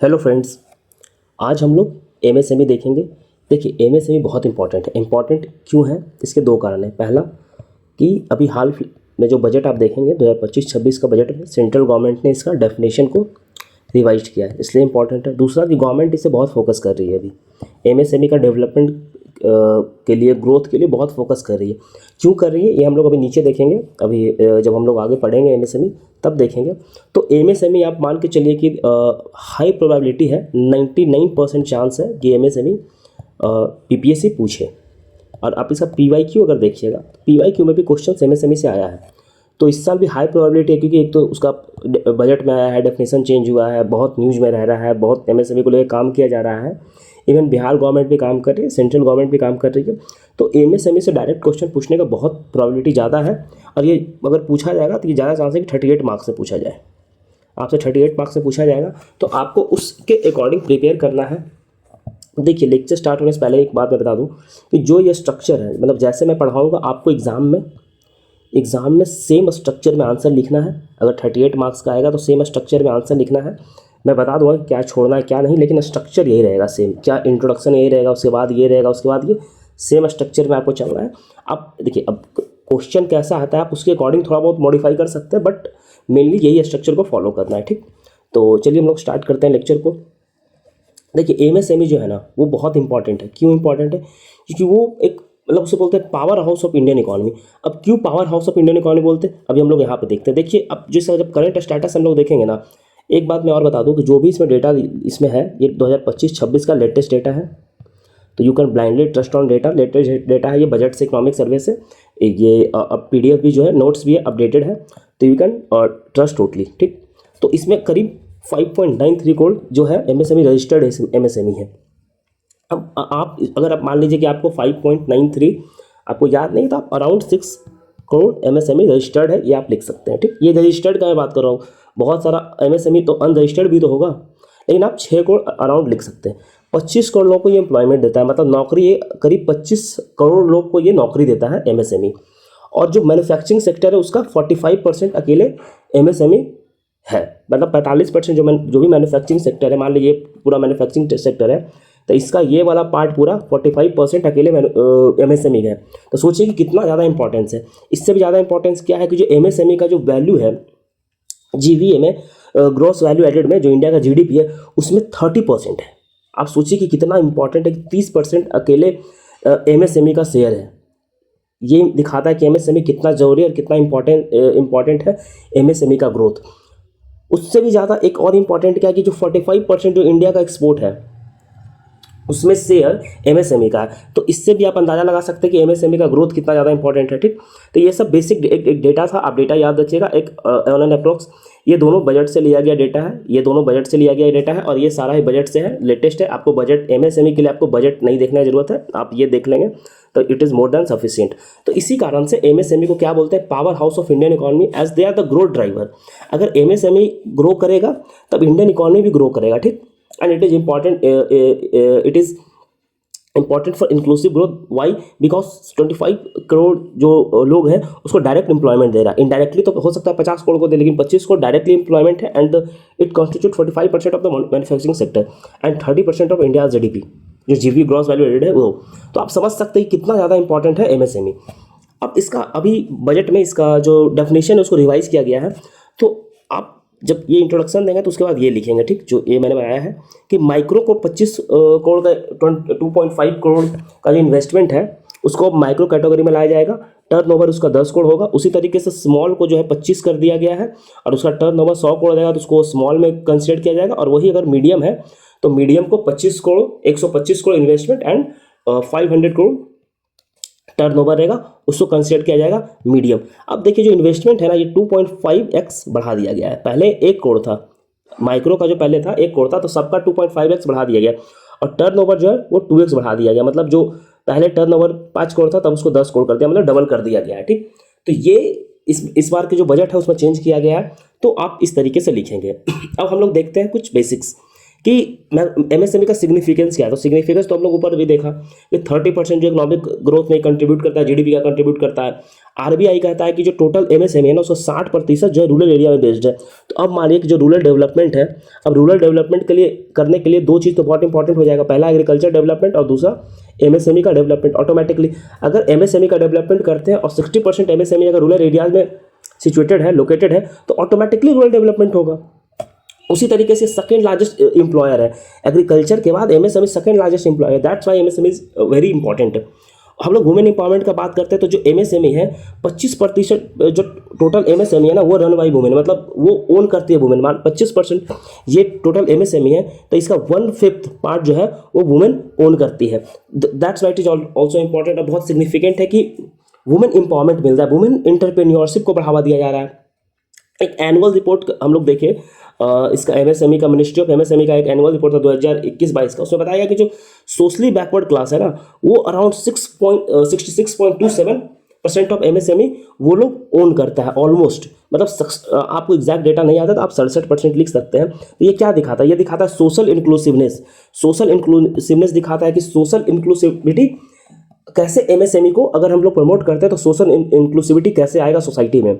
Hello friends, आज हम लोग एमएसएमई देखेंगे। देखिए, एमएसएमई बहुत इंपॉर्टेंट है। इंपॉर्टेंट क्यों है? इसके दो कारण हैं। पहला कि अभी हाल में जो बजट आप देखेंगे 2025-26 का बजट में सेंट्रल गवर्नमेंट ने इसका डेफिनेशन को रिवाइज किया है, इसलिए इंपॉर्टेंट है। दूसरा कि गवर्नमेंट इसे बहुत फोकस कर रही है अभी एमएसएमई का डेवलपमेंट के लिए, ग्रोथ के लिए बहुत फोकस कर रही है। क्यों कर रही है ये हम लोग अभी नीचे देखेंगे। अभी जब हम लोग आगे पढ़ेंगे एमएसएमई तब देखेंगे। तो एमएसएमई आप मान के चलिए कि हाई प्रोबेबिलिटी है, 99% चांस है कि एमएसएमई पीपीएससी पूछे। और आप इसका पीवाईक्यू अगर देखिएगा, पीवाईक्यू में भी क्वेश्चन एमएसएमई से आया है। तो इस साल भी हाई प्रोबेबिलिटी है, क्योंकि एक तो उसका बजट में आया है, डेफिनेशन चेंज हुआ है, बहुत न्यूज़ में रह रहा है, बहुत एमएसएमई को लेकर काम किया जा रहा है। इवन बिहार गवर्नमेंट भी काम कर रही है, सेंट्रल गवर्नमेंट भी काम कर रही है। तो एमएसएमई से डायरेक्ट क्वेश्चन पूछने का बहुत प्रोबेबिलिटी ज़्यादा है। और ये अगर पूछा जाएगा तो ये ज़्यादा चांस है कि 38 मार्क्स से पूछा जाए। आपसे 38 मार्क्स से पूछा जाएगा, तो आपको उसके अकॉर्डिंग प्रिपेयर करना है। देखिए, लेक्चर स्टार्ट होने से पहले एक बात मैं बता दूं कि जो ये स्ट्रक्चर है, मतलब जैसे मैं पढ़ाऊँगा आपको एग्ज़ाम में सेम स्ट्रक्चर में आंसर लिखना है। अगर 38 मार्क्स का आएगा तो सेम स्ट्रक्चर में आंसर लिखना है। मैं बता दूंगा कि क्या छोड़ना है क्या नहीं, लेकिन स्ट्रक्चर यही रहेगा सेम। क्या इंट्रोडक्शन यही रहेगा, उसके बाद ये रहेगा, उसके बाद ये, सेम स्ट्रक्चर में आपको चलना है। अब देखिए, अब क्वेश्चन कैसा आता है आप उसके अकॉर्डिंग थोड़ा बहुत मॉडिफाई कर सकते हैं, बट मेनली यही स्ट्रक्चर को फॉलो करना है। ठीक, तो चलिए हम लोग स्टार्ट करते हैं लेक्चर को। देखिए, एमएसएमई जो है ना वो बहुत इंपॉर्टेंट है। क्यों इंपॉर्टेंट है? क्योंकि वो एक, मतलब उसे बोलते हैं power house of Indian economy. अब क्यों power house of Indian economy बोलते हैं, अभी हम लोग यहाँ पे देखते हैं। देखिए, अब जैसे जब करंट स्टेटस हम लोग देखेंगे ना, एक बात मैं और बता दूं कि जो भी इसमें डेटा इसमें है ये 2025-26 का लेटेस्ट डेटा है। तो you can blindly trust on data. Latest data है ये, बजट से इकोनॉमिक सर्वे से। ये अब पीडीएफ भी जो है, नोट्स भी है, अपडेटेड है, तो यू कैन ट्रस्ट टोटली। ठीक, तो इसमें करीब 5.93 करोड़ जो है एमएसएमई रजिस्टर्ड एमएसएमई है। अब आप अगर आप मान लीजिए कि आपको 5.93 आपको याद नहीं, तो आप अराउंड 6 करोड़ एमएसएमई रजिस्टर्ड है, ये आप लिख सकते हैं। ठीक, ये रजिस्टर्ड का मैं बात कर रहा हूँ। बहुत सारा एमएसएमई तो अनरजिस्टर्ड भी तो होगा, लेकिन आप 6 करोड़ अराउंड लिख सकते हैं। 25 करोड़ लोगों को ये एम्प्लॉयमेंट देता है, मतलब नौकरी, ये करीब 25 करोड़ लोग को ये नौकरी देता है एमएसएमई। और जो मैन्युफैक्चरिंग सेक्टर है उसका 45% अकेले एमएसएमई है। मतलब 45% जो भी मैन्युफैक्चरिंग सेक्टर है, मान लीजिए पूरा मैन्युफैक्चरिंग सेक्टर है, तो इसका ये वाला पार्ट पूरा 45% अकेले एमएसएमई है। तो सोचिए कि कितना ज़्यादा इंपॉर्टेंस है। इससे भी ज़्यादा इंपॉर्टेंस क्या है कि जो एमएसएमई का जो वैल्यू है जीवीए में, ग्रॉस वैल्यू एडेड में, जो इंडिया का जीडीपी है उसमें 30% है। आप सोचिए कि कितना इंपॉर्टेंट है कि 30% अकेले एमएसएमई का शेयर है। ये दिखाता है कि एमएसएमई कितना जरूरी है और कितना इंपॉर्टेंट है एमएसएमई का ग्रोथ। उससे भी ज़्यादा एक और इम्पॉर्टेंट क्या है कि जो 45% जो इंडिया का एक्सपोर्ट है उसमें शेयर एमएसएमई का है। तो इससे भी आप अंदाजा लगा सकते हैं कि एमएसएमई का ग्रोथ कितना ज़्यादा इंपॉर्टेंट है। ठीक, तो ये सब बेसिक एक डेटा था, आप डेटा याद रखिएगा। एक ऑन एन अप्रोक्स, ये दोनों बजट से लिया गया डेटा है, ये दोनों बजट से लिया गया डेटा है, और ये सारा ही बजट से है, लेटेस्ट है। आपको बजट एमएसएमई के लिए आपको बजट नहीं देखने की जरूरत है, आप ये देख लेंगे तो it is more than sufficient. तो इसी कारण से एमएसएमई को क्या बोलते हैं, power house of Indian economy, as they are the growth driver. अगर एमएसएमई ग्रो करेगा तब इंडियन इकोनॉमी भी ग्रो करेगा। ठीक, and it is important for inclusive growth. Why? Because 25 crore जो लोग हैं उसको डायरेक्ट एम्प्लॉयमेंट दे रहा है। इनडायरेक्टली तो हो सकता है 50 करोड़ को दे, लेकिन 25 करोड़ डायरेक्टली एम्प्लॉयमेंट है। And it constitute 45% of the manufacturing sector and 30% of India GDP, जो जीवी ग्रॉस वैल्यू एडेड है वो। तो आप समझ सकते हैं कितना ज़्यादा इंपॉर्टेंट है एमएसएमई। अब इसका अभी बजट में इसका जो डेफिनेशन है उसको रिवाइज किया गया है। तो आप जब ये इंट्रोडक्शन देंगे तो उसके बाद ये लिखेंगे, ठीक, जो ये मैंने बनाया है कि माइक्रो को 25 करोड़ का 2.5 करोड़ का जो इन्वेस्टमेंट है उसको माइक्रो कैटेगरी में लाया जाएगा। टर्नओवर उसका 10 करोड़ होगा। उसी तरीके से स्मॉल को जो है 25 कर दिया गया है, और उसका टर्नओवर 100 करोड़ रहेगा तो उसको स्मॉल में कंसिडर किया जाएगा। और वही अगर मीडियम है तो मीडियम को 25 crore, 125 crore investment and 500 crore turnover रहेगा, उसको कंसिडर किया जाएगा मीडियम। अब देखिए, जो इन्वेस्टमेंट है ना, ये 2.5x बढ़ा दिया गया है। पहले 1 करोड़ था, माइक्रो का जो पहले था 1 करोड़ था, तो सबका 2.5x बढ़ा दिया गया। और टर्नओवर जो है वो 2x बढ़ा दिया गया। मतलब जो पहले टर्नओवर 5 करोड़ था तब उसको 10 करोड़ कर दिया, मतलब डबल कर दिया गया है। ठीक, तो ये इस बार के जो बजट है उसमें चेंज किया गया है। तो आप इस तरीके से लिखेंगे। अब हम लोग देखते हैं कुछ बेसिक्स कि एमएसएमई का सिग्निफिकेंस क्या है। तो सिग्निफिकेंस तो हम लोग ऊपर भी देखा कि 30% जो इकोनॉमिक ग्रोथ में कंट्रीब्यूट करता है, जीडीपी का कंट्रीब्यूट करता है। आरबीआई कहता है कि जो टोटल एमएसएमई है ना उसका 60% जो है रूरल एरिया में बेस्ड है। तो अब मानिए कि जो रूरल डेवलपमेंट है, अब रूरल डेवलपमेंट के लिए करने के लिए दो चीज़ तो बहुत इंपॉर्टेंट हो जाएगा, पहला एग्रीकल्चर डेवलपमेंट और दूसरा एमएसएमई का डेवलपमेंट। ऑटोमेटिकली अगर एमएसएमई का डेवलपमेंट करते हैं और 60% एमएसएमई अगर रूरल एरियाज में सिचुएटेड है, लोकेटेड है, तो ऑटोमेटिकली रूरल डेवलपमेंट होगा। उसी तरीके से सेकंड लार्जेस्ट एम्प्लॉयर है एग्रीकल्चर के बाद, MSME second largest employer, that's why MSME is very important. हम लोग वुमेन इंपावरमेंट का बात करते हैं तो जो एमएसएमई है 25% जो टोटल एमएसएमई है ना वो रन बाई वुमेन, मतलब वो ओन करती है वुमेन। मान 25% ये टोटल एमएसएमई है तो इसका 1/5 पार्ट जो है वो वुमेन ओन करती है। That's why it is also important. और बहुत सिग्निफिकेंट है कि वुमेन इंपावरमेंट मिल रहा है, वुमेन एंटरप्रेन्योरशिप को बढ़ावा दिया जा रहा है। एक एनुअल रिपोर्ट हम लोग देखें इसका एमएसएमई का, मिनिस्ट्री ऑफ एमएसएमई का एक एनुअल रिपोर्ट था 2021-22 का, उसमें बताया गया कि जो सोशली बैकवर्ड क्लास है ना वो अराउंड 66.27% ऑफ एमएसएमई वो लोग ओन करता है ऑलमोस्ट। मतलब आपको एग्जैक्ट डेटा नहीं आता तो आप 67% लिख सकते हैं। तो ये क्या दिखाता है, ये दिखाता है सोशल इंक्लूसिवनेस। सोशल इंक्लूसिवनेस दिखाता है कि सोशल इंक्लूसिविटी कैसे एमएसएमई को अगर हम लोग प्रमोट करते हैं तो सोशल इंक्लूसिविटी कैसे आएगा सोसाइटी में,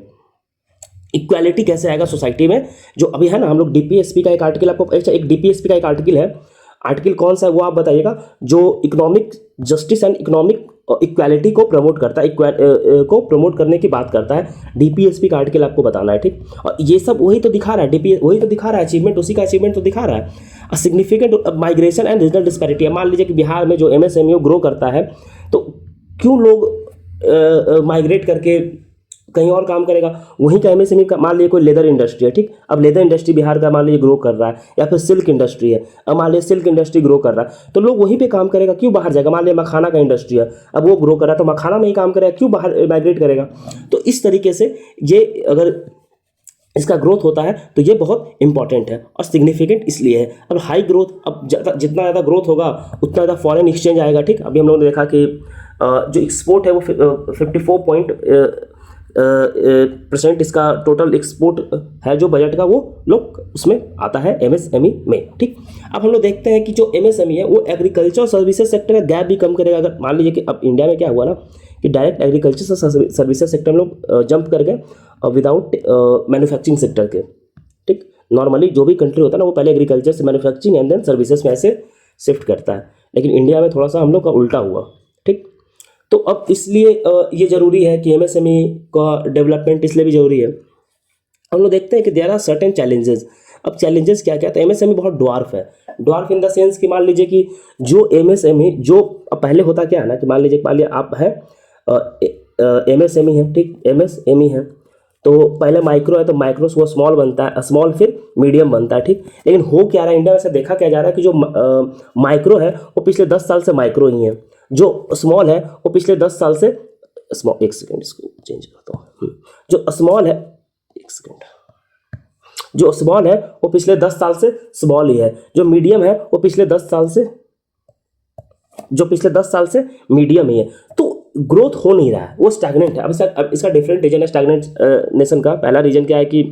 इक्वालिटी कैसे आएगा सोसाइटी में। जो अभी है ना हम लोग डीपीएसपी का एक आर्टिकल आपको, अच्छा एक डीपीएसपी का एक आर्टिकल है, आर्टिकल कौन सा है वो आप बताइएगा, जो economic justice and economic equality को प्रमोट करता है, को प्रमोट करने की बात करता है। डीपीएसपी का आर्टिकल आपको बताना है, ठीक। और ये सब वही तो दिखा रहा है, डीपीएस वही तो दिखा रहा है, अचीवमेंट उसी का अचीवमेंट तो दिखा रहा है। Significant migration and regional disparity. मान लीजिए कि बिहार में जो एमएसएमई ग्रो करता है तो क्यों लोग माइग्रेट करके कहीं और काम करेगा। वहीं का एमएसएमई का मान लीजिए कोई लेदर इंडस्ट्री है, ठीक। अब लेदर इंडस्ट्री बिहार का मान लीजिए ग्रो कर रहा है, या फिर सिल्क इंडस्ट्री है, अब मान लीजिए सिल्क इंडस्ट्री ग्रो कर रहा है तो लोग वहीं पे काम करेगा, क्यों बाहर जाएगा। मान लीजिए मखाना का इंडस्ट्री है, अब वो ग्रो कर रहा है तो मखाना में ही काम करेगा, क्यों बाहर माइग्रेट करेगा। तो इस तरीके से ये अगर इसका ग्रोथ होता है तो ये बहुत इंपॉर्टेंट है और सिग्निफिकेंट इसलिए है। अब हाई ग्रोथ, अब जितना ज़्यादा ग्रोथ होगा उतना ज़्यादा फॉरेन एक्सचेंज आएगा, ठीक। अभी हम लोगों ने देखा कि जो एक्सपोर्ट है वो 54% इसका टोटल एक्सपोर्ट है जो बजट का, वो लोग उसमें आता है एमएसएमई में, ठीक। अब हम लोग देखते हैं कि जो एमएसएमई है वो एग्रीकल्चर सर्विसेज सेक्टर का गैप भी कम करेगा। अगर मान लीजिए कि अब इंडिया में क्या हुआ ना कि डायरेक्ट एग्रीकल्चर सर्विसेज सेक्टर में लोग जंप कर गए विदाउट मैन्युफैक्चरिंग सेक्टर के, ठीक। नॉर्मली जो भी कंट्री होता है ना वो पहले एग्रीकल्चर से मैन्युफैक्चरिंग एंड देन सर्विसेज में ऐसे शिफ्ट करता है, लेकिन इंडिया में थोड़ा सा हम लोग का उल्टा हुआ, ठीक। तो अब इसलिए ये जरूरी है कि एमएसएमई का डेवलपमेंट इसलिए भी जरूरी है। हम लोग देखते हैं कि देयर आर सर्टेन चैलेंजेस। अब चैलेंजेस क्या क्या, तो एमएसएमई बहुत ड्वार्फ है। ड्वार्फ इन द सेंस कि मान लीजिए कि जो एमएसएमई जो पहले होता क्या है ना कि मान लीजिए आप है एमएसएमई है, ठीक, एमएसएमई है तो पहले माइक्रो है तो माइक्रो से वो स्मॉल बनता है, स्मॉल फिर मीडियम बनता है, ठीक। लेकिन हो क्या रहा है इंडिया में से देखा क्या जा रहा है कि जो माइक्रो है वो पिछले 10 साल से माइक्रो ही है, जो स्मॉल है वो पिछले 10 साल से स्मॉल, एक सेकेंड इसको चेंज करता हूँ, जो स्मॉल है, एक सेकेंड, जो स्मॉल है वो पिछले 10 साल से स्मॉल ही है, जो मीडियम है वो पिछले 10 साल से मीडियम ही है। तो ग्रोथ हो नहीं रहा है, वो स्टैग्नेंट है। अब इसका डिफरेंट रीजन है स्टैग्नेंट नेशन का। पहला रीजन क्या है कि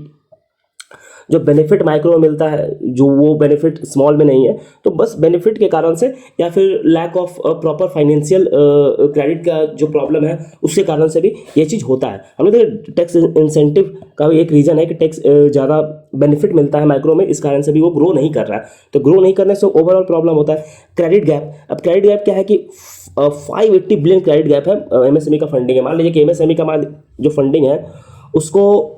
जो बेनिफिट माइक्रो में मिलता है जो वो बेनिफिट स्मॉल में नहीं है, तो बस बेनिफिट के कारण से या फिर lack of proper financial credit का जो प्रॉब्लम है उसके कारण से भी ये चीज़ होता है। हम लोग देखिए टैक्स इंसेंटिव का भी एक रीज़न है कि टैक्स ज़्यादा बेनिफिट मिलता है माइक्रो में, इस कारण से भी वो ग्रो नहीं कर रहा है। तो ग्रो नहीं करने से ओवरऑल प्रॉब्लम होता है। क्रेडिट गैप, अब क्रेडिट गैप क्या है कि 580 बिलियन क्रेडिट गैप है एमएसएमई का फंडिंग है। मान लीजिए कि एमएसएमई का जो फंडिंग है उसको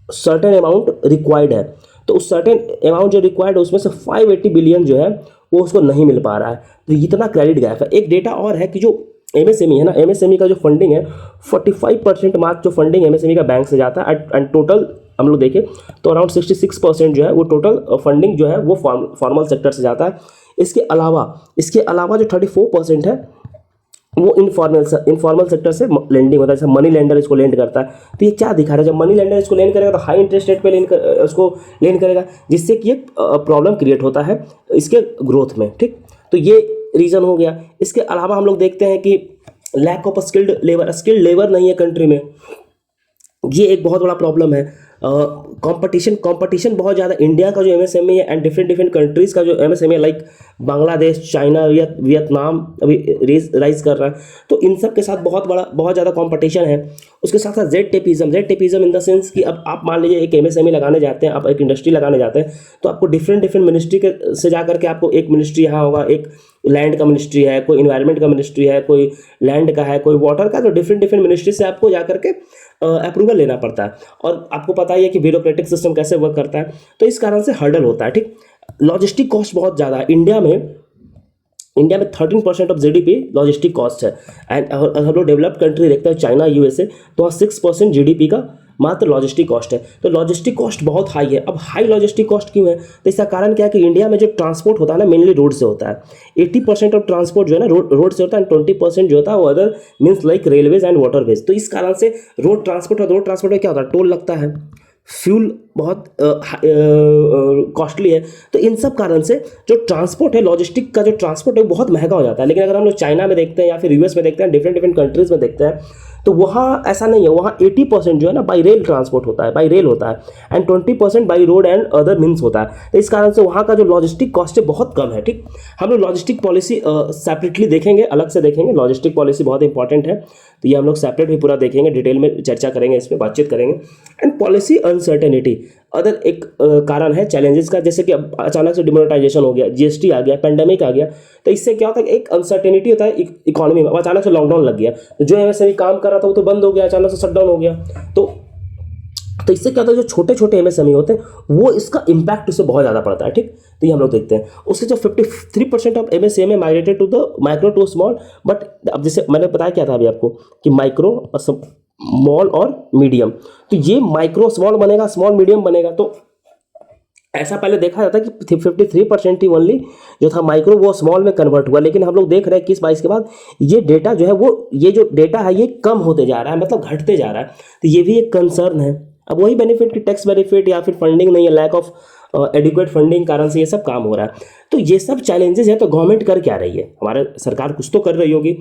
सर्टेन अमाउंट रिक्वायर्ड है, तो उस सर्टेन अमाउंट जो रिक्वायर्ड है उसमें से 580 बिलियन जो है वो उसको नहीं मिल पा रहा है, तो इतना क्रेडिट गैप है। एक डेटा और है कि जो एमएसएमई है ना, एमएसएमई का जो फंडिंग है 45% मात्र जो फंडिंग एमएसएमई का बैंक से जाता है एंड टोटल हम लोग देखें तो अराउंड 66% जो है वो टोटल फंडिंग जो है वो फॉर्मल सेक्टर से जाता है। इसके अलावा जो 34% है वो इनफॉर्मल सेक्टर से लेंडिंग होता है, जैसे मनी लेंडर इसको लेंड करता है। तो ये क्या दिखा रहा है, जब मनी लेंडर इसको लेंड करेगा तो हाई इंटरेस्ट रेट पे उसको लेंड करेगा, जिससे कि एक प्रॉब्लम क्रिएट होता है इसके ग्रोथ में, ठीक। तो ये रीज़न हो गया। इसके अलावा हम लोग देखते हैं कि लैक ऑफ स्किल्ड लेबर नहीं है कंट्री में, ये एक बहुत बड़ा प्रॉब्लम है। कंपटीशन कंपटीशन बहुत ज़्यादा इंडिया का जो एमएसएमई है एंड डिफरेंट डिफरेंट कंट्रीज़ का जो MSME like Bangladesh, China, Vietnam अभी राइज कर रहा है। तो इन सब के साथ बहुत ज़्यादा कंपटीशन है। उसके साथ साथ Z tapism in the sense कि अब आप मान लीजिए एक एमएसएमई लगाने जाते हैं, आप एक इंडस्ट्री लगाने जाते हैं, तो आपको डिफरेंट डिफरेंट मिनिस्ट्री के से जा करके आपको एक मिनिस्ट्री यहाँ होगा, एक लैंड का मिनिस्ट्री है, कोई इन्वायरमेंट का मिनिस्ट्री है, कोई लैंड का है, कोई वाटर का, तो डिफरेंट डिफरेंट मिनिस्ट्री से आपको जा करके अप्रूवल लेना पड़ता है। और आपको पता ही है कि ब्यूरोक्रेटिक सिस्टम कैसे वर्क करता है, तो इस कारण से हर्डल होता है। ठीक, लॉजिस्टिक कॉस्ट बहुत ज़्यादा है इंडिया में 13% ऑफ जीडीपी लॉजिस्टिक कॉस्ट है। एंड हम लोग डेवलप्ड कंट्री देखते हैं चाइना, यूएसए, तो वहाँ 6% जीडीपी का मात्र लॉजिस्टिक कॉस्ट है। तो लॉजिस्टिक कॉस्ट बहुत हाई है। अब हाई लॉजिस्टिक कॉस्ट क्यों है? तो इसका कारण क्या है कि इंडिया में जो ट्रांसपोर्ट होता है ना, मेनली रोड से होता है। 80% ऑफ ट्रांसपोर्ट जो है ना रोड से होता है, एंड 20% जो होता है वो other means like railways and waterways. तो इस कारण से रोड ट्रांसपोर्ट में क्या होता है, टोल लगता है, फ्यूल बहुत कॉस्टली है। तो इन सब कारण से जो ट्रांसपोर्ट है, लॉजिस्टिक का जो ट्रांसपोर्ट है बहुत महंगा हो जाता है। लेकिन अगर हम लोग चाइना में देखते हैं या फिर यूएस में देखते हैं, डिफरेंट डिफरेंट कंट्रीज में देखते हैं, तो वहाँ ऐसा नहीं है। वहाँ 80% जो है ना बाई रेल ट्रांसपोर्ट होता है, बाई रेल होता है, and 20% by road and other means होता है। तो इस कारण से वहाँ का जो लॉजिस्टिक कॉस्ट है बहुत कम है। ठीक, हम लोग लॉजिस्टिक पॉलिसी सेपरेटली देखेंगे, अलग से देखेंगे। लॉजिस्टिक पॉलिसी बहुत इंपॉर्टेंट है, तो ये हम लोग सेपरेट भी पूरा देखेंगे, डिटेल में चर्चा करेंगे, इस पर बातचीत करेंगे। एंड पॉलिसी अनसर्टेनिटी अदर एक कारण है चैलेंजेस का, जैसे कि अब अचानक से डिमोनेटाइजेशन हो गया, जीएसटी आ गया, पेंडेमिक आ गया, तो इससे क्या होता है, एक अनसर्टेनिटी होता है इकोनॉमी में। अब अचानक से लॉकडाउन लग गया, तो जो एमएसएमई काम कर रहा था वो तो बंद हो गया, अचानक से शटडाउन हो गया। तो इससे क्या होता है, जो छोटे छोटे एमएसएमई होते हैं वो इसका इंपैक्ट उससे बहुत ज़्यादा पड़ता है। ठीक, तो ये हम लोग देखते हैं। उससे जो 53% of MSME migrated to the micro to small, but अब जैसे मैंने बताया क्या था अभी आपको कि माइक्रो, स्मॉल और मीडियम, तो ये माइक्रो स्मॉल बनेगा, स्मॉल मीडियम बनेगा। तो ऐसा पहले देखा जाता है कि 53% ही ओनली जो था माइक्रो वो स्मॉल में कन्वर्ट हुआ, लेकिन हम लोग देख रहे हैं 21-22 के बाद ये डेटा जो है वो, ये जो डेटा है ये कम होते जा रहा है, मतलब घटते जा रहा है। तो ये भी एक कंसर्न है। अब वही बेनिफिट की टैक्स बेनिफिट या फिर फंडिंग नहीं है, लैक ऑफ एडिक्वेट फंडिंग कारण से ये सब काम हो रहा है। तो ये सब चैलेंजेस है। तो गवर्नमेंट कर क्या रही है, हमारे सरकार कुछ तो कर रही होगी।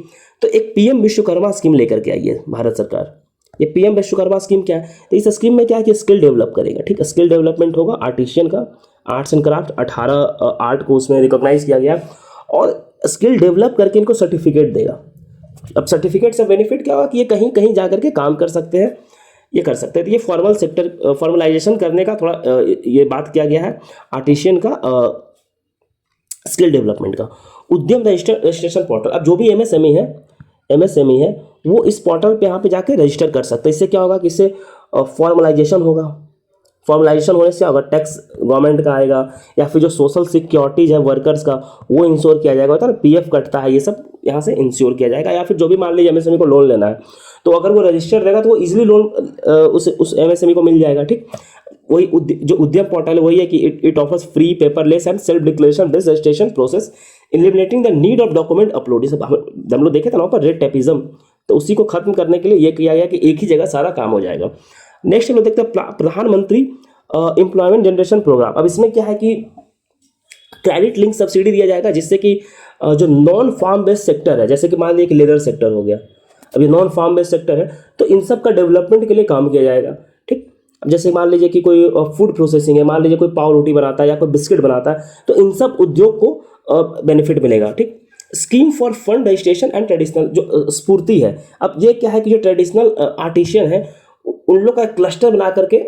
तो एक पीएम विश्वकर्मा स्कीम लेकर के आई है भारत सरकार। ये पीएम विश्वकर्मा स्कीम क्या है? तो इस स्कीम में क्या है कि स्किल डेवलप करेगा। ठीक है, स्किल डेवलपमेंट होगा आर्टिशियन का, आर्ट्स एंड क्राफ्ट, 18 आर्ट को उसमें रिकॉग्नाइज किया गया, और स्किल डेवलप करके इनको सर्टिफिकेट देगा। अब सर्टिफिकेट से बेनिफिट क्या होगा कि ये कहीं कहीं जा करके काम कर सकते हैं, ये कर सकते हैं। तो ये फॉर्मल सेक्टर फॉर्मलाइजेशन करने का थोड़ा ये बात किया गया है आर्टिशियन का, स्किल डेवलपमेंट का। उद्यम रजिस्ट्रेशन पोर्टल, अब जो भी एमएसएमई है वो इस पोर्टल पे यहाँ पे जाके रजिस्टर कर सकते हैं। इससे क्या होगा कि इससे फॉर्मलाइजेशन होगा। फॉर्मलाइजेशन होने से अगर टैक्स गवर्नमेंट का आएगा, या फिर जो सोशल सिक्योरिटीज है वर्कर्स का वो इंश्योर किया जाएगा, होता है ना पीएफ कटता है, ये सब यहाँ से इंश्योर किया जाएगा। या फिर जो भी मान लीजिए एमएसएमई को लोन लेना है, तो अगर वो रजिस्टर्ड रहेगा तो वो इजीली लोन उस एमएसएमई को मिल जाएगा। ठीक, वही जो उद्यम पोर्टल है वही है कि it offers free, paperless and self declaration based registration process, eliminating the need of document upload. हम लोग देखे थे ना ऊपर रेड टेपिज्म, तो उसी को खत्म करने के लिए ये किया गया कि एक ही जगह सारा काम हो जाएगा। नेक्स्ट हम लोग देखते हैं प्रधानमंत्री एम्प्लॉयमेंट जनरेशन प्रोग्राम। अब इसमें क्या है कि क्रेडिट लिंक सब्सिडी दिया जाएगा, जिससे कि जो नॉन फार्म बेस्ड सेक्टर है, जैसे कि मान लीजिए कि लेदर सेक्टर हो गया, अभी नॉन फार्म बेस्ड सेक्टर है, तो इन सब का डेवलपमेंट के लिए काम किया जाएगा। ठीक, अब जैसे मान लीजिए कि कोई फूड प्रोसेसिंग है, मान लीजिए कोई पाव रोटी बनाता है या कोई बिस्किट बनाता है, तो इन सब उद्योग को बेनिफिट मिलेगा। ठीक, scheme for fund registration and traditional जो स्फूर्ति है, अब ये क्या है कि जो ट्रेडिशनल आर्टिशियन है उन लोग का क्लस्टर बना करके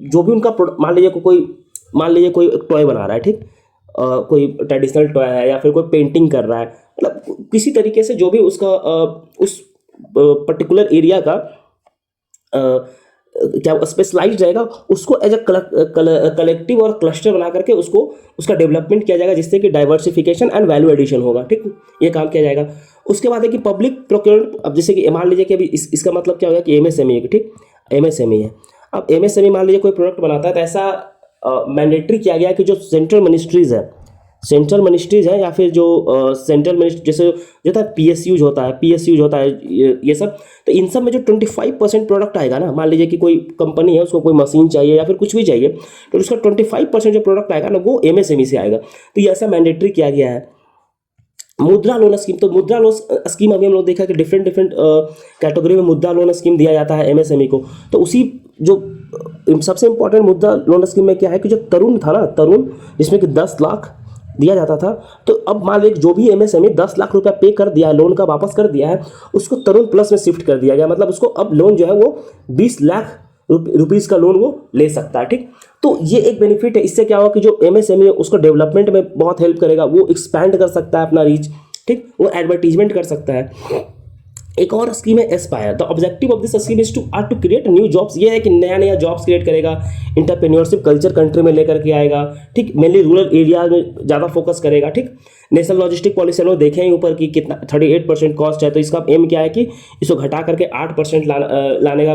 जो भी उनका मान लीजिए कोई टॉय बना रहा है, ठीक, कोई ट्रेडिशनल टॉय है या फिर कोई पेंटिंग कर रहा है, मतलब किसी तरीके से जो भी उसका उस पर्टिकुलर एरिया का क्या स्पेशलाइज्ड रहेगा, उसको एज अ कलेक्टिव और क्लस्टर बना करके उसका डेवलपमेंट किया जाएगा, जिससे कि डाइवर्सिफिकेशन एंड वैल्यू एडिशन होगा। ठीक, ये काम किया जाएगा। उसके बाद है कि पब्लिक प्रोक्योरमेंट, अब जैसे कि मान लीजिए कि अभी इसका मतलब क्या होगा कि एमएसएमई है। ठीक, एमएसएमई है। अब एमएसएमई मान लीजिए कोई प्रोडक्ट बनाता है, तो ऐसा मैंडेटरी किया गया कि जो सेंट्रल मिनिस्ट्रीज है या फिर जो सेंट्रल मिनिस्ट्री जैसे जो था पीएसयूज होता है ये सब, तो इन सब में जो 25% प्रोडक्ट आएगा ना, मान लीजिए कि कोई कंपनी है उसको कोई मशीन चाहिए या फिर कुछ भी चाहिए, तो उसका 25% जो प्रोडक्ट आएगा ना वो एमएसएमई से आएगा। तो ये ऐसा मैंडेटरी किया गया है। मुद्रा लोन स्कीम, तो मुद्रा लोन स्कीम अभी हम लोग देखा कि डिफरेंट कैटेगरी में मुद्रा लोन स्कीम दिया जाता है एमएसएमई को। तो उसी जो सबसे इंपॉर्टेंट मुद्दा लोन स्कीम में क्या है कि जो तरुण था ना, तरुण जिसमें कि 10 लाख दिया जाता था, तो अब मान लीजिए जो भी एमएसएमई 10 लाख रुपया पे कर दिया है, लोन का वापस कर दिया है, उसको तरुण प्लस में शिफ्ट कर दिया गया। मतलब उसको अब लोन जो है वो 20 लाख रुपीज़ का लोन वो ले सकता है। ठीक, तो ये एक बेनिफिट है। इससे क्या होगा कि जो एमएसएमई है उसको डेवलपमेंट में बहुत हेल्प करेगा, वो एक्सपैंड कर सकता है अपना रीच। ठीक, वो एडवर्टीजमेंट कर सकता है। एक और स्कीम है aspire. The objective of this scheme is to create new jobs. ये है कि नया नया जॉब्स क्रिएट करेगा, इंटरप्रेन्योरशिप कल्चर कंट्री में लेकर के आएगा। ठीक, मेनली रूरल एरिया में ज़्यादा फोकस करेगा। ठीक, नेशनल लॉजिस्टिक पॉलिसी हम लोग देखें ही ऊपर की कितना 38% कॉस्ट है, तो इसका एम क्या है कि इसको घटा करके 8% लाने का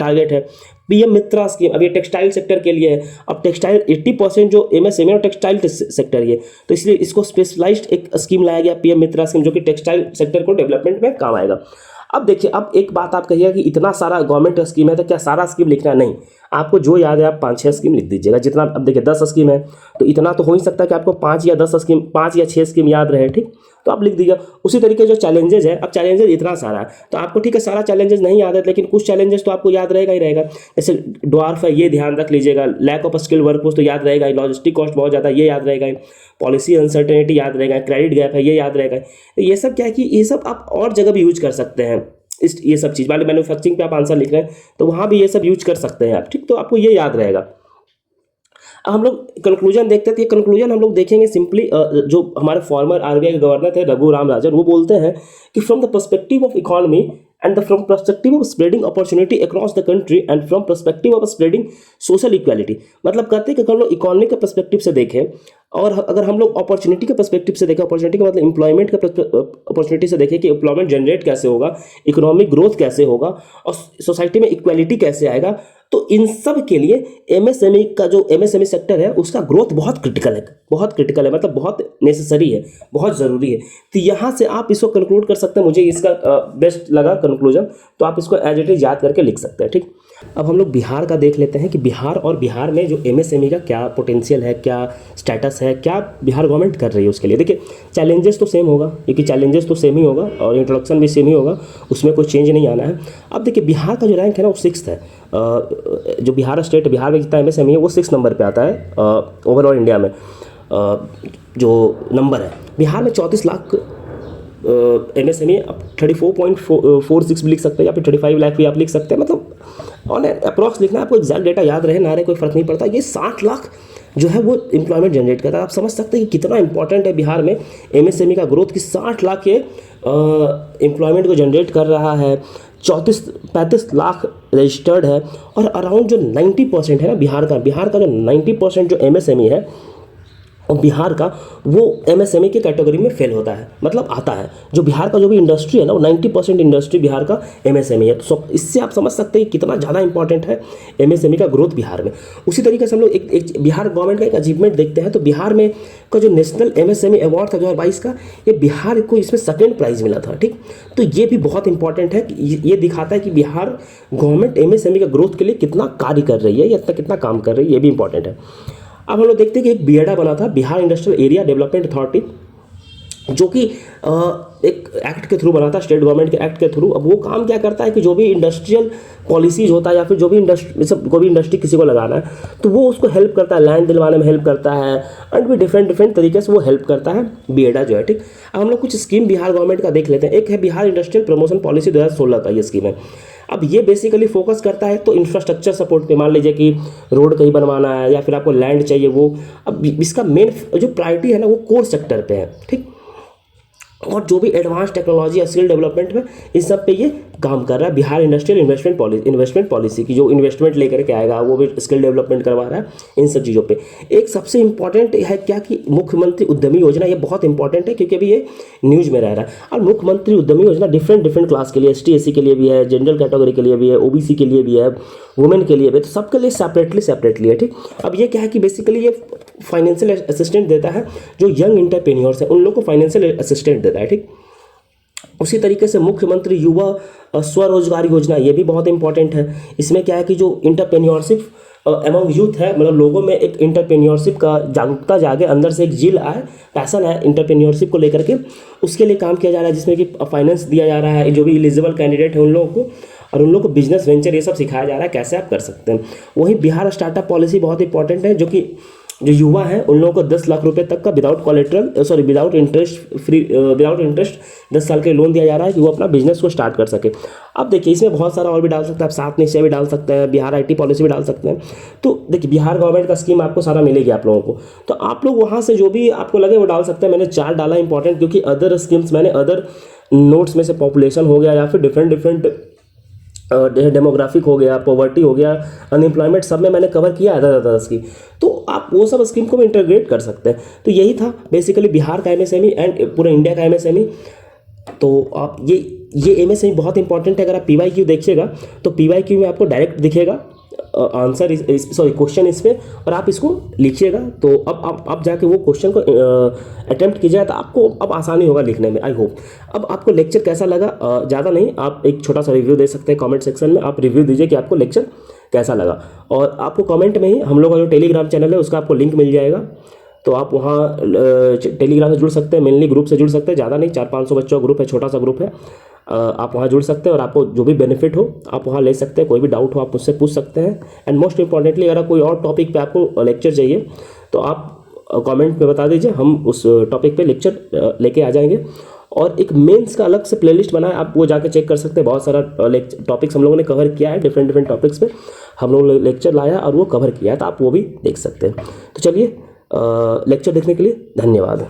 टारगेट है। पीएम मित्रा स्कीम, अब ये टेक्सटाइल सेक्टर के लिए है। अब टेक्सटाइल 80% जो एमएसएमई और टेक्सटाइल सेक्टर ये, तो इसलिए इसको स्पेशलाइज्ड एक स्कीम लाया गया पीएम मित्रा स्कीम, जो कि टेक्सटाइल सेक्टर को डेवलपमेंट में काम आएगा। अब देखिए, अब एक बात आप कहिएगा कि इतना सारा गवर्नमेंट स्कीम है तो क्या सारा स्कीम लिखना? नहीं, आपको जो याद है आप 5-6 स्कीम लिख दीजिएगा जितना। अब देखिए 10 स्कीम है तो इतना तो हो ही सकता है कि आपको 5 या 10 स्कीम, 5 या 6 स्कीम याद रहे। ठीक, तो आप लिख दीजिएगा। उसी तरीके जो चैलेंजेस है, अब चैलेंजेस इतना सारा है तो आपको ठीक है सारा चैलेंजेस नहीं याद है, लेकिन कुछ चैलेंजेस तो आपको याद रहेगा ही रहेगा। जैसे ड्वार्फ है, ये ध्यान रख लीजिएगा। लैक ऑफ स्किल वर्कफोर्स तो याद रहेगा। लॉजिस्टिक कॉस्ट बहुत ज़्यादा, ये याद रहेगा। पॉलिसी अनसर्टेनिटी याद रहेगा। क्रेडिट गैप है, ये याद रहेगा। ये सब क्या है कि ये सब आप और जगह भी यूज कर सकते हैं। ये सब चीज़ वाले मैन्युफैक्चरिंग पे आप आंसर लिख रहे हैं तो वहाँ भी ये सब यूज कर सकते हैं आप। ठीक, तो आपको ये याद रहेगा। अब हम लोग कंक्लूजन देखते हैं। तो ये कंक्लूजन हम लोग देखेंगे सिंपली, जो हमारे फॉर्मर आरबीआई के गवर्नर थे रघु राम राजन, वो बोलते हैं कि from the perspective of economy and from perspective of spreading opportunity across the country and from perspective of spreading social equality। मतलब कहते हैं कि अगर हम लोग इकोनॉमी के पर्सपेक्टिव से देखें और अगर हम लोग अपॉर्चुनिटी के पर्सपेक्टिव से देखें, अपॉर्चुनिटी का मतलब एम्प्लॉयमेंट के अपॉर्चुनिटी से देखें कि एम्प्लॉयमेंट जनरेट कैसे होगा, इकोनॉमिक ग्रोथ कैसे होगा और सोसाइटी में इक्वालिटी कैसे आएगा, तो इन सब के लिए एमएसएमई का जो एमएसएमई सेक्टर है उसका ग्रोथ बहुत क्रिटिकल है, बहुत क्रिटिकल है, मतलब बहुत नेसेसरी है, बहुत ज़रूरी है। तो यहाँ से आप इसको कंक्लूड कर सकते हैं। मुझे इसका बेस्ट लगा कंक्लूजन, तो आप इसको एज इट इज याद करके लिख सकते हैं। ठीक, अब हम लोग बिहार का देख लेते हैं कि बिहार में जो एमएसएमई का क्या पोटेंशियल है, क्या स्टेटस है, क्या बिहार गवर्नमेंट कर रही है उसके लिए। देखिए चैलेंजेस तो सेम होगा, क्योंकि चैलेंजेस तो सेम ही होगा और इंट्रोडक्शन भी सेम ही होगा, उसमें कोई चेंज नहीं आना है। अब देखिए बिहार का जो रैंक है ना वो 6th है। जो बिहार स्टेट, बिहार में जितना एमएसएमई है वो 6 नंबर पे आता है ओवरऑल इंडिया में। जो नंबर है बिहार में 34 लाख एमएसएमई, अब 34.46 भी लिख सकते हैं या फिर 35 लाख भी आप लिख सकते हैं। मतलब ऑन अप्रॉक्स लिखना है आपको, एग्जैक्ट डेटा याद रहे ना रहे कोई फर्क नहीं पड़ता। ये 60 लाख जो है वो एम्प्लॉयमेंट जनरेट करता है। आप समझ सकते हैं कि कितना इंपॉर्टेंट है बिहार में एमएसएमई का ग्रोथ, कि 60 लाख के एम्प्लॉयमेंट को जनरेट कर रहा है। 35 लाख रजिस्टर्ड है और अराउंड जो 90% है ना बिहार का जो 90% जो एमएसएमई है और बिहार का वो एमएसएमई के कैटेगरी में फेल होता है, मतलब आता है। जो बिहार का जो भी इंडस्ट्री है ना वो 90% इंडस्ट्री बिहार का एमएसएमई है। तो इससे आप समझ सकते हैं कितना ज़्यादा इंपॉर्टेंट है एमएसएमई का ग्रोथ बिहार में। उसी तरीके से हम लोग एक बिहार गवर्नमेंट का एक अचीवमेंट देखते हैं। तो बिहार में का जो नेशनल एमएसएमई अवार्ड था 2022 का, ये बिहार को इसमें 2nd प्राइज़ मिला था। ठीक, तो ये भी बहुत इंपॉर्टेंट है कि ये दिखाता है कि बिहार गवर्नमेंट एमएसएमई का ग्रोथ के लिए कितना कार्य कर रही है या कितना काम कर रही है, ये भी इंपॉर्टेंट है। अब हम लोग देखते हैं कि एक बीएडा बना था, Bihar industrial area development authority, जो कि एक एक्ट के थ्रू बना था, स्टेट गवर्नमेंट के एक्ट के थ्रू। अब वो काम क्या करता है कि जो भी इंडस्ट्रियल पॉलिसीज होता है या फिर जो भी इंडस्ट्री किसी को लगाना है तो वो उसको हेल्प करता है, लैंड दिलवाने में हेल्प करता है एंड भी डिफरेंट तरीके से वो हेल्प करता है बीएडा जो है। ठीक, अब हम लोग कुछ स्कीम बिहार गवर्नमेंट का देख लेते हैं। एक है बिहार इंडस्ट्रियल प्रमोशन पॉलिसी 2016 का, ये स्कीम है। अब ये बेसिकली फोकस करता है तो इंफ्रास्ट्रक्चर सपोर्ट पे, मान लीजिए कि रोड कहीं बनवाना है या फिर आपको लैंड चाहिए, वो अब इसका मेन जो प्रायोरिटी है ना वो कोर सेक्टर पे है। ठीक, और जो भी एडवांस टेक्नोलॉजी या स्किल डेवलपमेंट में इस सब पे ये काम कर रहा है। बिहार इंडस्ट्रियल इन्वेस्टमेंट पॉलिसी की जो इन्वेस्टमेंट लेकर के आएगा वो भी स्किल डेवलपमेंट करवा रहा है इन सब चीज़ों पे। एक सबसे इंपॉर्टेंट है क्या कि मुख्यमंत्री उद्यमी योजना, ये बहुत इंपॉर्टेंट है क्योंकि अभी ये न्यूज़ में रह रहा है। और मुख्यमंत्री उद्यमी योजना डिफरेंट क्लास के लिए, ST/SC के लिए भी है, जनरल कैटेगरी के लिए भी है, OBC के लिए भी है, वुमेन के लिए भी, तो सबके लिए सेपरेटली है। ठीक, अब ये क्या है कि बेसिकली ये फाइनेंशियल असिस्टेंट देता है जो यंग एंटरप्रेन्योर्स हैं उन लोगों को फाइनेंशियल असिस्टेंट देता है। ठीक, उसी तरीके से मुख्यमंत्री युवा स्वरोजगार योजना, ये भी बहुत इंपॉर्टेंट है। इसमें क्या है कि जो इंटरप्रेन्योरशिप अमंग यूथ है, मतलब लोगों में एक इंटरप्रेन्योरशिप का जागरूकता जागे, अंदर से एक जिल आए, पैशन है इंटरप्रेन्योरशिप को लेकर के, उसके लिए काम किया जा रहा है, जिसमें कि फाइनेंस दिया जा रहा है जो भी एलिजिबल कैंडिडेट है उन लोगों को। और उन लोग को बिजनेस वेंचर ये सब सिखाया जा रहा है कैसे आप कर सकते हैं। वहीं बिहार स्टार्टअप पॉलिसी बहुत इंपॉर्टेंट है, जो कि जो युवा हैं उन लोगों को 10 लाख रुपए तक का विदाउट इंटरेस्ट 10 साल के लोन दिया जा रहा है कि वो अपना बिजनेस को स्टार्ट कर सके। अब देखिए इसमें बहुत सारा और भी डाल सकते हैं आप, 7 निश्चय भी डाल सकते हैं, बिहार IT पॉलिसी भी डाल सकते हैं। तो देखिए बिहार गवर्नमेंट का स्कीम आपको सारा मिलेगी आप लोगों को, तो आप लोग वहाँ से जो भी आपको लगे वो डाल सकते हैं। मैंने 4 डाला इंपॉर्टेंट, क्योंकि अदर स्कीम्स मैंने अदर नोट्स में से पॉपुलेशन हो गया या फिर डिफरेंट डेमोग्राफिक हो गया, पॉवर्टी हो गया, अनएम्प्लॉयमेंट, सब में मैंने कवर किया है 10 की, तो आप वो सब स्कीम को भी इंटीग्रेट कर सकते हैं। तो यही था बेसिकली बिहार का MSME एंड पूरे इंडिया का MSME। तो आप ये MSME बहुत इंपॉर्टेंट है। अगर आप PYQ देखिएगा तो PYQ में आपको डायरेक्ट दिखेगा आंसर क्वेश्चन इस पर, और आप इसको लिखिएगा। तो अब आप जाके वो क्वेश्चन को अटेम्प्ट कीजिएगा तो आपको अब आसानी होगा लिखने में, आई होप। अब आपको लेक्चर कैसा लगा, ज़्यादा नहीं, आप एक छोटा सा रिव्यू दे सकते हैं कमेंट सेक्शन में। आप रिव्यू दीजिए कि आपको लेक्चर कैसा लगा, और आपको कमेंट में ही हम लोग का जो टेलीग्राम चैनल है उसका आपको लिंक मिल जाएगा। तो आप वहाँ टेलीग्राम से जुड़ सकते हैं, मेनली ग्रुप से जुड़ सकते हैं, ज़्यादा नहीं, 400-500 बच्चों का ग्रुप है, छोटा सा ग्रुप है। आप वहाँ जुड़ सकते हैं और आपको जो भी बेनिफिट हो आप वहाँ ले सकते हैं। कोई भी डाउट हो आप मुझसे पूछ सकते हैं। एंड मोस्ट इंपॉर्टेंटली अगर कोई और टॉपिक पे आपको लेक्चर चाहिए तो आप कमेंट में बता दीजिए, हम उस टॉपिक पे लेक्चर लेके आ जाएंगे। और एक मेंस का अलग से प्लेलिस्ट बना है, आप वो जाके चेक कर सकते हैं। बहुत सारा टॉपिक्स हम लोगों ने कवर किया है, डिफरेंट टॉपिक्स पे हम लोगों ने लेक्चर लाया और वो कवर किया है, तो आप वो भी देख सकते हैं। तो चलिए, लेक्चर देखने के लिए धन्यवाद।